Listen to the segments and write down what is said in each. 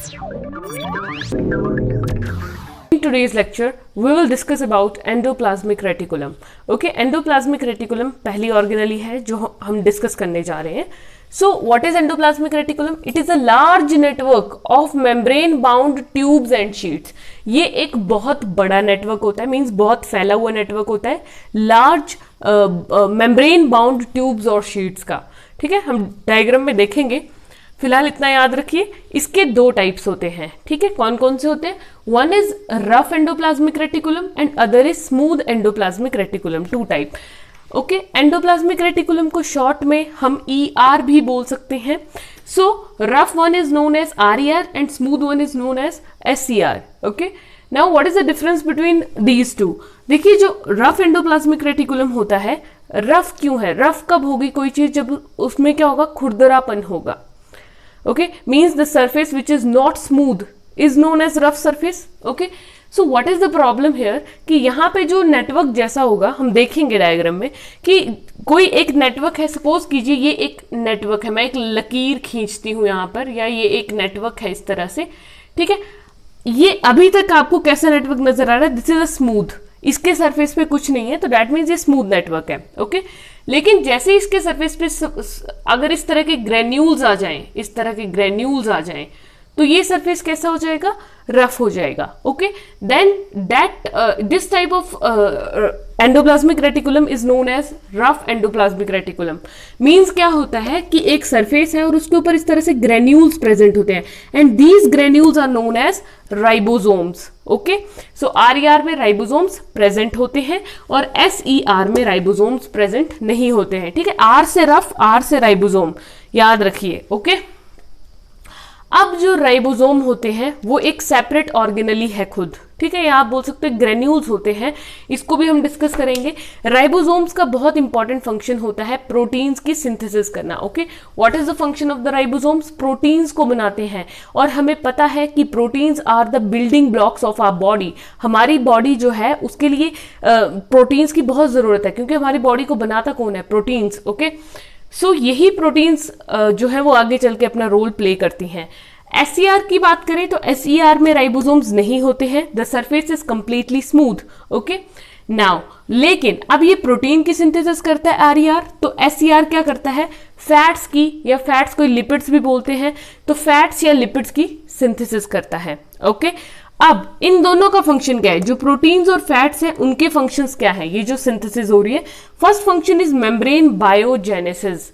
In today's lecture, we will discuss about endoplasmic reticulum. Okay, endoplasmic reticulum पहली organelle है जो हम discuss करने जा रहे हैं. So, what is endoplasmic reticulum? It is a large network of membrane-bound tubes and sheets. ये एक बहुत बड़ा नेटवर्क होता है, मीन्स बहुत फैला हुआ नेटवर्क होता है, लार्ज membrane-bound ट्यूब्स और शीट्स का. ठीक है, हम डायग्राम में देखेंगे. फिलहाल इतना याद रखिए, इसके दो टाइप्स होते हैं. ठीक है, कौन कौन से होते हैं? One is rough endoplasmic reticulum and other is smooth endoplasmic reticulum. Two type. Okay, endoplasmic reticulum को शॉर्ट में हम ER भी बोल सकते हैं. So rough one is known as RER and smooth one is known as SCR. Okay, now what is the difference between these two? देखिए, जो rough endoplasmic reticulum होता है, रफ क्यों है? रफ कब होगी कोई चीज? जब उसमें क्या होगा? खुरदरापन होगा. Okay, means the surface which is not smooth is known as rough surface. Okay, so what is the problem here? कि यहाँ पे जो नेटवर्क जैसा होगा, हम देखेंगे डायग्राम में कि कोई एक नेटवर्क है. सपोज कीजिए ये एक नेटवर्क है, मैं एक लकीर खींचती हूँ यहाँ पर, या ये एक नेटवर्क है इस तरह से. ठीक है, ये अभी तक आपको कैसा नेटवर्क नजर आ रहा है? This is a smooth. इसके सरफेस पे कुछ नहीं है, तो दैट मीन्स ये स्मूथ नेटवर्क है. ओके, लेकिन जैसे इसके सरफेस पे अगर इस तरह के ग्रेन्यूल्स आ जाएं, इस तरह के ग्रेन्यूल्स आ जाएं, तो ये सरफेस कैसा हो जाएगा? रफ हो जाएगा. Okay, then that this type of endoplasmic reticulum is known as rough endoplasmic reticulum. Means क्या होता है कि एक सरफेस है और उसके ऊपर इस तरह से ग्रेन्यूल्स प्रेजेंट होते हैं, and these granules are known as ribosomes. Okay, so RER में राइबोसोम्स प्रेजेंट होते हैं और SER में राइबोसोम्स प्रेजेंट नहीं होते हैं. ठीक है, R से रफ, R से राइबोसोम, याद रखिए. ओके, अब जो राइबोसोम होते हैं वो एक सेपरेट ऑर्गेनली है खुद. ठीक है, या आप बोल सकते हैं ग्रेन्यूल्स होते हैं, इसको भी हम डिस्कस करेंगे. राइबोसोम्स का बहुत इंपॉर्टेंट फंक्शन होता है प्रोटीन्स की सिंथेसिस करना. Okay, what is the function of the ribosomes? Proteins को बनाते हैं, और हमें पता है कि proteins are the building blocks of our body. हमारी बॉडी जो है उसके लिए प्रोटीन्स की बहुत जरूरत है, क्योंकि हमारी बॉडी को बनाता कौन है? प्रोटीन्स. ओके, सो यही प्रोटीन्स जो है वो आगे चल के अपना रोल प्ले करती हैं. SCR की बात करें तो SER में राइबोसोम्स नहीं होते हैं. The surface is completely smooth. Okay, now लेकिन अब ये प्रोटीन की सिंथेसिस करता है RER, तो SCR क्या करता है? फैट्स की, या फैट्स को लिपिड्स भी बोलते हैं, तो फैट्स या लिपिड्स की सिंथेसिस करता है. ओके, अब इन दोनों का फंक्शन क्या है? जो प्रोटीन्स और फैट्स हैं उनके फंक्शंस क्या है? ये जो सिंथेसिस हो रही है, first function is membrane biogenesis.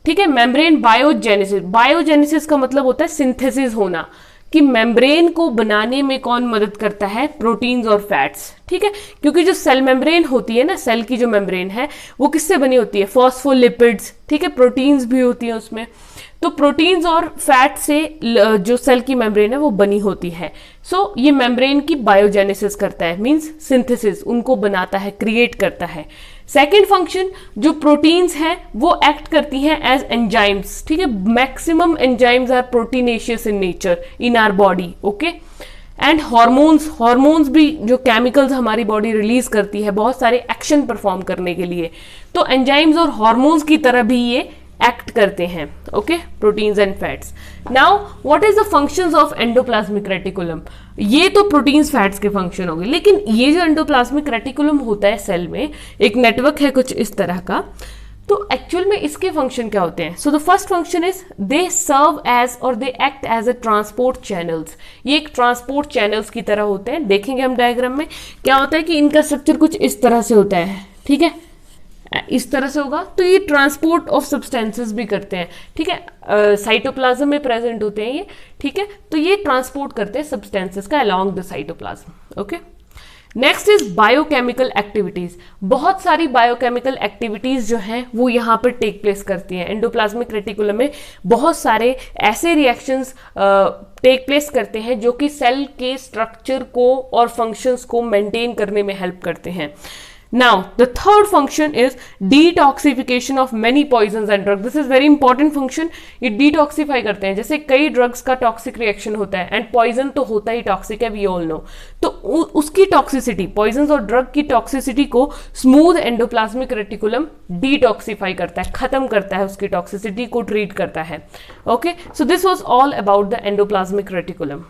ठीक है, मेम्ब्रेन बायोजेनेसिस. बायोजेनेसिस का मतलब होता है सिंथेसिस होना, कि मेम्ब्रेन को बनाने में कौन मदद करता है? प्रोटीन्स और फैट्स. ठीक है, क्योंकि जो सेल मेम्ब्रेन होती है ना, सेल की जो मेम्ब्रेन है वो किससे बनी होती है? फॉस्फोलिपिड्स. ठीक है, प्रोटीन्स भी होती है उसमें, तो प्रोटीन्स और फैट से जो सेल की मेम्ब्रेन है वो बनी होती है. सो ये मेम्ब्रेन की बायोजेनेसिस करता है, मींस सिंथेसिस, उनको बनाता है, क्रिएट करता है. सेकेंड फंक्शन, जो प्रोटीन्स हैं वो एक्ट करती हैं एज एंजाइम्स. ठीक है, maximum enzymes are proteinaceous in nature in our body. Okay, and hormones. Hormones भी जो केमिकल्स हमारी बॉडी रिलीज करती है बहुत सारे एक्शन परफॉर्म करने के लिए, तो एंजाइम्स और हॉर्मोन्स की तरह भी ये एक्ट करते हैं. Okay, proteins and fats. Now what is the functions of endoplasmic reticulum? ये तो प्रोटीन्स फैट्स के फंक्शन हो गए, लेकिन ये जो एंडोप्लाज्मिक रेटिकुलम होता है सेल में, एक नेटवर्क है कुछ इस तरह का, तो एक्चुअल में इसके फंक्शन क्या होते हैं? So the first function is they serve as or they act as a transport channels. ये एक ट्रांसपोर्ट चैनल्स की तरह होते हैं. देखेंगे हम डायग्राम में क्या होता है कि इनका स्ट्रक्चर कुछ इस तरह से होता है. ठीक है, इस तरह से होगा, तो ये ट्रांसपोर्ट ऑफ सब्सटेंसेस भी करते हैं. ठीक है, साइटोप्लाज्म में प्रेजेंट होते हैं ये. ठीक है, तो ये ट्रांसपोर्ट करते हैं सब्सटेंसेस का along the cytoplasm. Okay, next is biochemical activities. बहुत सारी बायोकेमिकल एक्टिविटीज जो हैं वो यहाँ पर टेक प्लेस करती हैं. एंडोप्लाज्मिक रेटिकुलम में बहुत सारे ऐसे रिएक्शंस टेक प्लेस करते हैं जो कि सेल के स्ट्रक्चर को और फंक्शंस को मेंटेन करने में हेल्प करते हैं. Now, the third function is detoxification of many poisons and drugs. This is very important function. ये detoxify करते हैं, जैसे कई drugs का toxic reaction होता है, and poison तो होता ही toxic है, we all know. तो उसकी toxicity, poisons और drug की toxicity को smooth endoplasmic reticulum detoxify करता है, खत्म करता है, उसकी toxicity को treat करता है. Okay, so this was all about the endoplasmic reticulum.